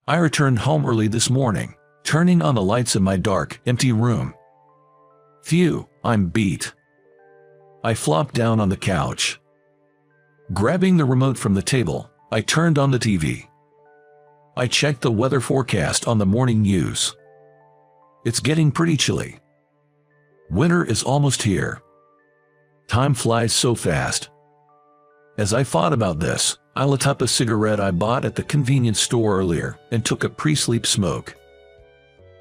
I returned home early this morning, turning on the lights in my dark, empty room. Phew, I'm beat. I flopped down on the couch. Grabbing the remote from the table, I turned on the TV. I checked the weather forecast on the morning news. It's getting pretty chilly. Winter is almost here. Time flies so fast. As I thought about this, I lit up a cigarette I bought at the convenience store earlier and took a pre-sleep smoke.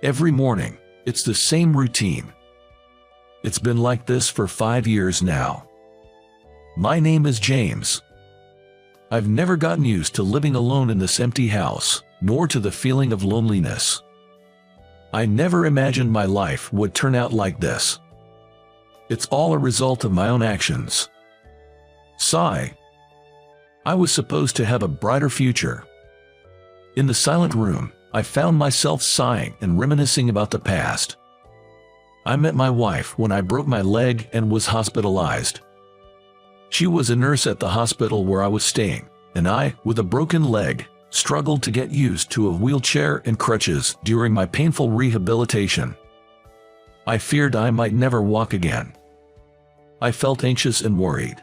Every morning, it's the same routine. It's been like this for 5 years now. My name is James. I've never gotten used to living alone in this empty house, nor to the feeling of loneliness. I never imagined my life would turn out like this. It's all a result of my own actions. Sigh. I was supposed to have a brighter future. In the silent room, I found myself sighing and reminiscing about the past. I met my wife when I broke my leg and was hospitalized. She was a nurse at the hospital where I was staying, and I, with a broken leg, struggled to get used to a wheelchair and crutches during my painful rehabilitation. I feared I might never walk again. I felt anxious and worried.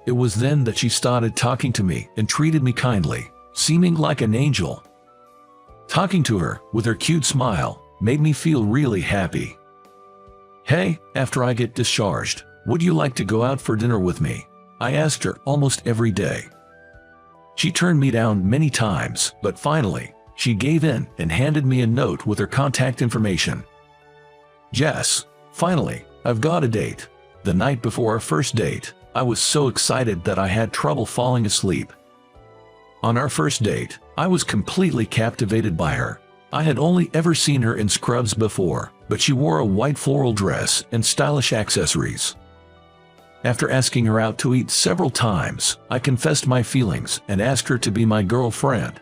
It was then that she started talking to me and treated me kindly, seeming like an angel. Talking to her, with her cute smile, made me feel really happy. Hey, after I get discharged, would you like to go out for dinner with me? I asked her almost every day. She turned me down many times, but finally, she gave in and handed me a note with her contact information. Yes, finally, I've got a date. The night before our first date, I was so excited that I had trouble falling asleep. On our first date, I was completely captivated by her. I had only ever seen her in scrubs before, but she wore a white floral dress and stylish accessories. After asking her out to eat several times, I confessed my feelings and asked her to be my girlfriend.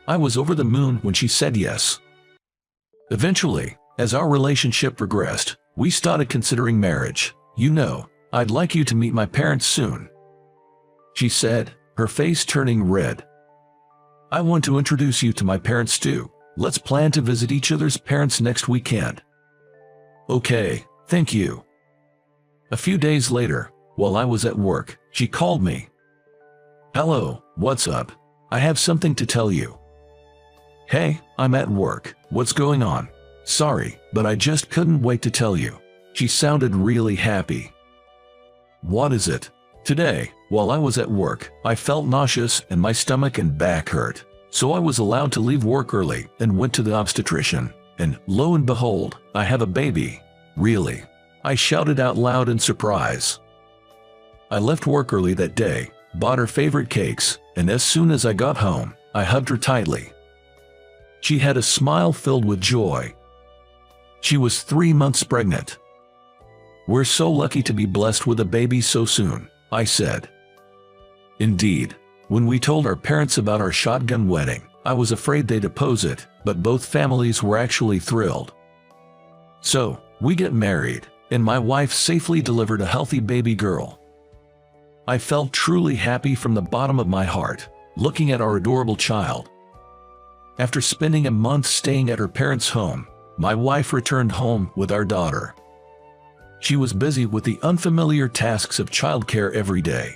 I was over the moon when she said yes. Eventually, as our relationship progressed, we started considering marriage. You know, I'd like you to meet my parents soon, she said, her face turning red. I want to introduce you to my parents too. Let's plan to visit each other's parents next weekend. Okay, thank you. A few days later, while I was at work, she called me. Hello, what's up? I have something to tell you. Hey, I'm at work. What's going on? Sorry, but I just couldn't wait to tell you. She sounded really happy. What is it? Today, while I was at work, I felt nauseous and my stomach and back hurt. So I was allowed to leave work early and went to the obstetrician. And lo and behold, I have a baby. Really? I shouted out loud in surprise. I left work early that day, bought her favorite cakes, and as soon as I got home, I hugged her tightly. She had a smile filled with joy. She was 3 months pregnant. We're so lucky to be blessed with a baby so soon, I said. Indeed, when we told our parents about our shotgun wedding, I was afraid they'd oppose it, but both families were actually thrilled. So, we get married, and my wife safely delivered a healthy baby girl. I felt truly happy from the bottom of my heart, looking at our adorable child. After spending a month staying at her parents' home, my wife returned home with our daughter. She was busy with the unfamiliar tasks of childcare every day.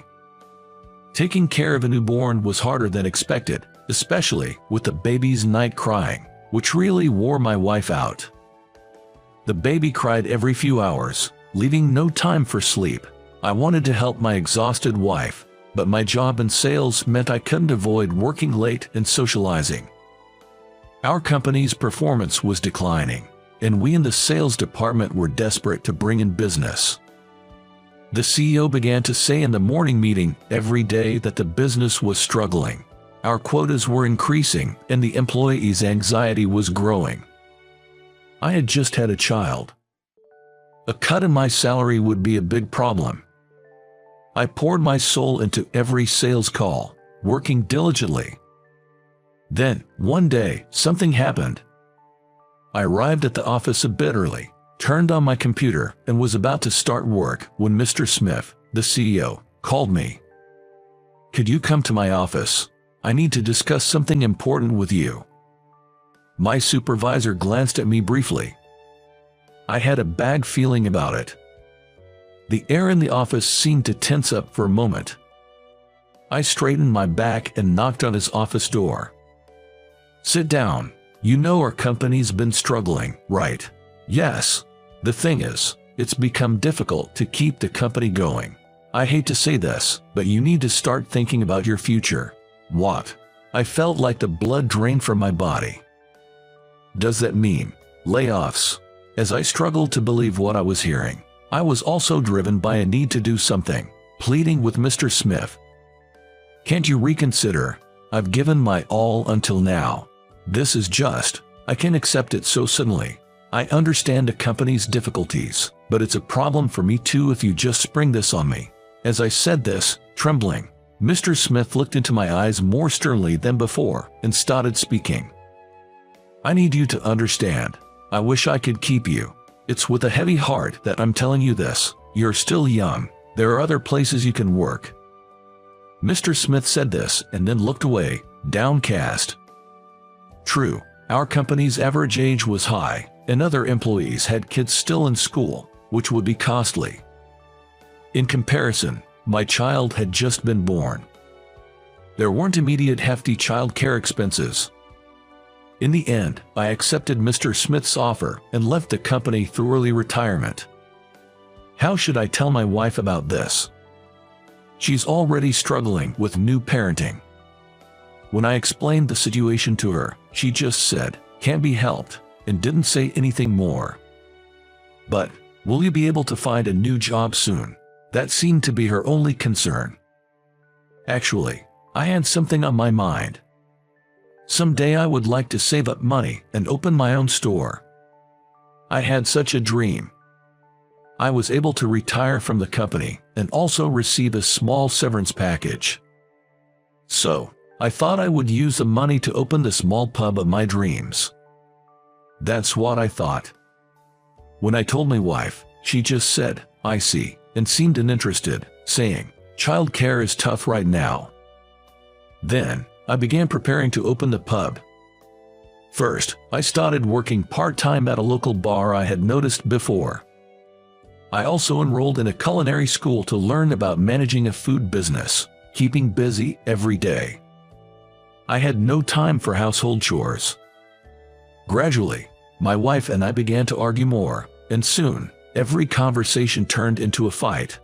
Taking care of a newborn was harder than expected, especially with the baby's night crying, which really wore my wife out. The baby cried every few hours, leaving no time for sleep. I wanted to help my exhausted wife, but my job in sales meant I couldn't avoid working late and socializing. Our company's performance was declining, and we in the sales department were desperate to bring in business. The CEO began to say in the morning meeting every day that the business was struggling. Our quotas were increasing, and the employees' anxiety was growing. I had just had a child. A cut in my salary would be a big problem. I poured my soul into every sales call, working diligently. Then, one day, something happened. I arrived at the office a bit early, turned on my computer, and was about to start work when Mr. Smith, the CEO, called me. "Could you come to my office? I need to discuss something important with you." My supervisor glanced at me briefly. I had a bad feeling about it. The air in the office seemed to tense up for a moment. I straightened my back and knocked on his office door. "Sit down. You know our company's been struggling, right?" "Yes. The thing is, it's become difficult to keep the company going. I hate to say this, but you need to start thinking about your future." "What?" I felt like the blood drained from my body. "Does that mean layoffs?" As I struggled to believe what I was hearing, I was also driven by a need to do something, pleading with Mr. Smith. "Can't you reconsider? I've given my all until now. This is just, I can't accept it so suddenly. I understand the company's difficulties, but it's a problem for me too if you just spring this on me." As I said this, trembling, Mr. Smith looked into my eyes more sternly than before and started speaking. "I need you to understand. I wish I could keep you. It's with a heavy heart that I'm telling you this. You're still young. There are other places you can work." Mr. Smith said this and then looked away, downcast. True, our company's average age was high, and other employees had kids still in school, which would be costly. In comparison, my child had just been born. There weren't immediate hefty child care expenses. In the end, I accepted Mr. Smith's offer and left the company through early retirement. How should I tell my wife about this? She's already struggling with new parenting. When I explained the situation to her, she just said, "Can't be helped," and didn't say anything more. But, "Will you be able to find a new job soon?" That seemed to be her only concern. Actually, I had something on my mind. Someday I would like to save up money and open my own store. I had such a dream. I was able to retire from the company and also receive a small severance package. So, I thought I would use the money to open the small pub of my dreams. That's what I thought. When I told my wife, she just said, "I see," and seemed uninterested, saying, "Child care is tough right now." Then, I began preparing to open the pub. First, I started working part-time at a local bar I had noticed before. I also enrolled in a culinary school to learn about managing a food business, keeping busy every day. I had no time for household chores. Gradually, my wife and I began to argue more, and soon, every conversation turned into a fight.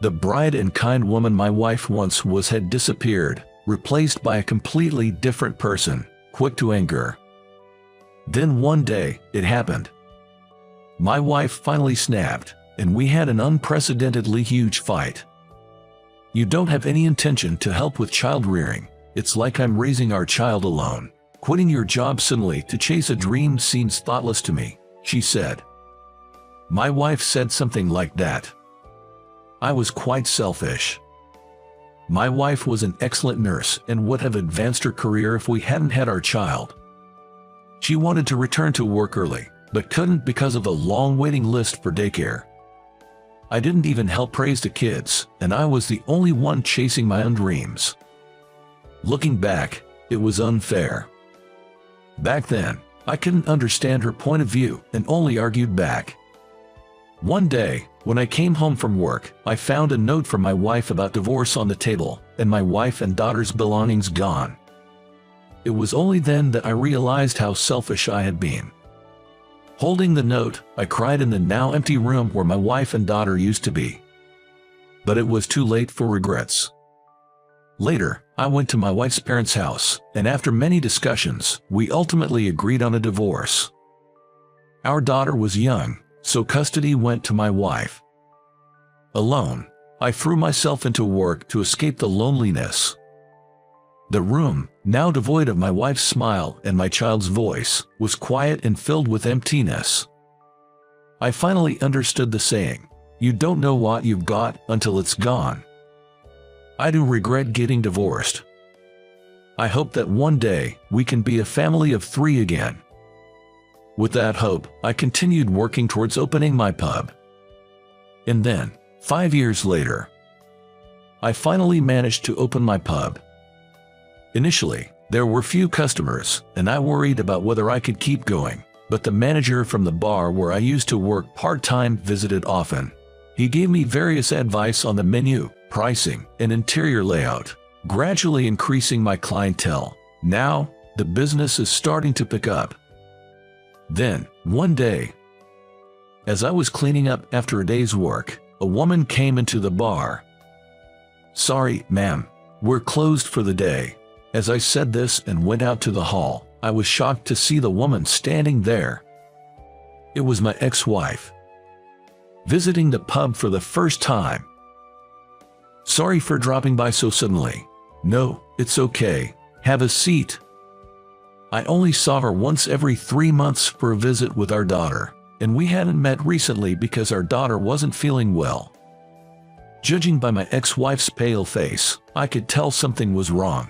The bright and kind woman my wife once was had disappeared, replaced by a completely different person, quick to anger. Then one day, it happened. My wife finally snapped, and we had an unprecedentedly huge fight. "You don't have any intention to help with child rearing. It's like I'm raising our child alone. Quitting your job suddenly to chase a dream seems thoughtless to me," she said. My wife said something like that. I was quite selfish. My wife was an excellent nurse and would have advanced her career if we hadn't had our child. She wanted to return to work early, but couldn't because of the long waiting list for daycare. I didn't even help raise the kids, and I was the only one chasing my own dreams. Looking back, it was unfair. Back then, I couldn't understand her point of view and only argued back. One day, when I came home from work, I found a note from my wife about divorce on the table, and my wife and daughter's belongings gone. It was only then that I realized how selfish I had been. Holding the note, I cried in the now empty room where my wife and daughter used to be. But it was too late for regrets. Later, I went to my wife's parents' house, and after many discussions, we ultimately agreed on a divorce. Our daughter was young, so custody went to my wife. Alone, I threw myself into work to escape the loneliness. The room, now devoid of my wife's smile and my child's voice, was quiet and filled with emptiness. I finally understood the saying, "You don't know what you've got until it's gone." I do regret getting divorced. I hope that one day we can be a family of 3 again. With that hope, I continued working towards opening my pub. And then, 5 years later, I finally managed to open my pub. Initially, there were few customers, and I worried about whether I could keep going, but the manager from the bar where I used to work part-time visited often. He gave me various advice on the menu, pricing, and interior layout, gradually increasing my clientele. Now, the business is starting to pick up. Then, one day, as I was cleaning up after a day's work, a woman came into the bar. "Sorry, ma'am, we're closed for the day." As I said this and went out to the hall, I was shocked to see the woman standing there. It was my ex-wife, visiting the pub for the first time. "Sorry for dropping by so suddenly." "No, it's okay. Have a seat." I only saw her once every 3 months for a visit with our daughter, and we hadn't met recently because our daughter wasn't feeling well. Judging by my ex-wife's pale face, I could tell something was wrong.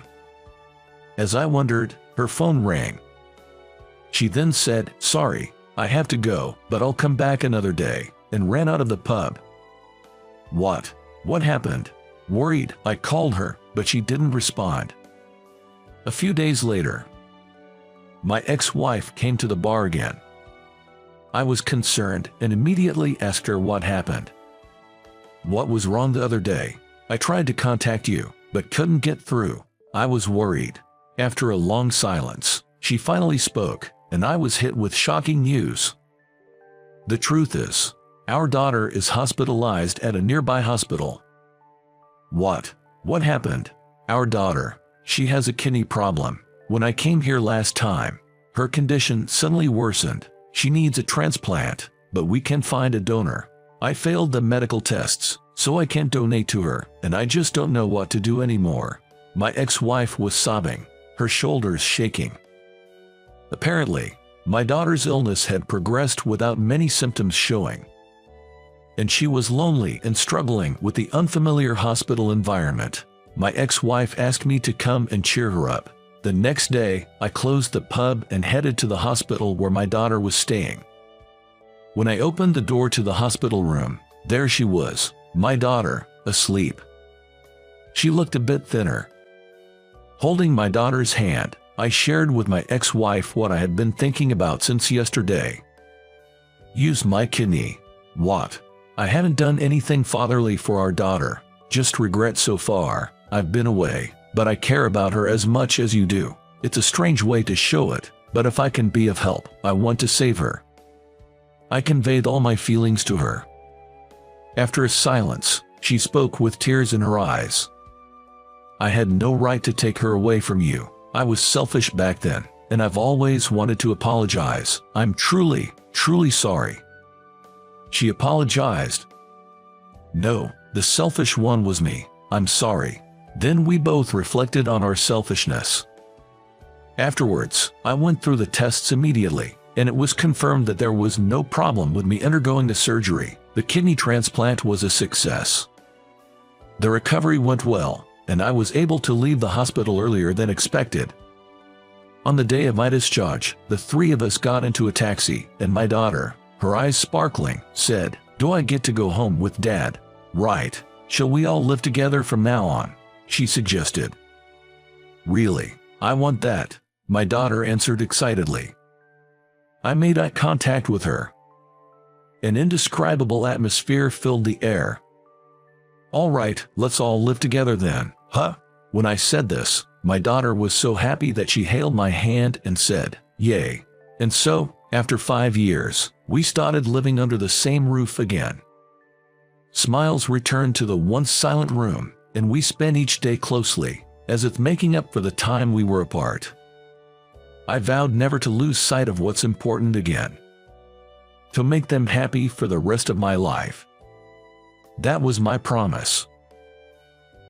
As I wondered, her phone rang. She then said, "Sorry, I have to go, but I'll come back another day," and ran out of the pub. What happened? Worried, I called her, but she didn't respond. A few days later, my ex-wife came to the bar again. I was concerned and immediately asked her what happened. "What was wrong the other day? I tried to contact you, but couldn't get through. I was worried." After a long silence, she finally spoke, and I was hit with shocking news. The truth is, our daughter is hospitalized at a nearby hospital. What happened? Our daughter, she has a kidney problem. When I came here last time, her condition suddenly worsened. She needs a transplant, but we can't find a donor. I failed the medical tests, so I can't donate to her, and I just don't know what to do anymore. My ex-wife was sobbing, her shoulders shaking. Apparently, my daughter's illness had progressed without many symptoms showing, and she was lonely and struggling with the unfamiliar hospital environment. My ex-wife asked me to come and cheer her up. The next day, I closed the pub and headed to the hospital where my daughter was staying. When I opened the door to the hospital room, there she was, my daughter, asleep. She looked a bit thinner. Holding my daughter's hand, I shared with my ex-wife what I had been thinking about since yesterday. Use my kidney. What? I haven't done anything fatherly for our daughter, just regret so far. I've been away, but I care about her as much as you do. It's a strange way to show it, but if I can be of help, I want to save her. I conveyed all my feelings to her. After a silence, she spoke with tears in her eyes. "I had no right to take her away from you. I was selfish back then, and I've always wanted to apologize. I'm truly sorry." She apologized. "No, the selfish one was me. I'm sorry." Then we both reflected on our selfishness. Afterwards, I went through the tests immediately, and it was confirmed that there was no problem with me undergoing the surgery. The kidney transplant was a success. The recovery went well, and I was able to leave the hospital earlier than expected. On the day of my discharge, the three of us got into a taxi, and my daughter, her eyes sparkling, said, "Do I get to go home with Dad?" "Right. Shall we all live together from now on?" she suggested. "Really? I want that," my daughter answered excitedly. I made eye contact with her. An indescribable atmosphere filled the air. "All right, let's all live together then, huh?" When I said this, my daughter was so happy that she held my hand and said, "Yay." And so, after 5 years, we started living under the same roof again. Smiles returned to the once silent room, and we spent each day closely, as if making up for the time we were apart. I vowed never to lose sight of what's important again. To make them happy for the rest of my life. That was my promise.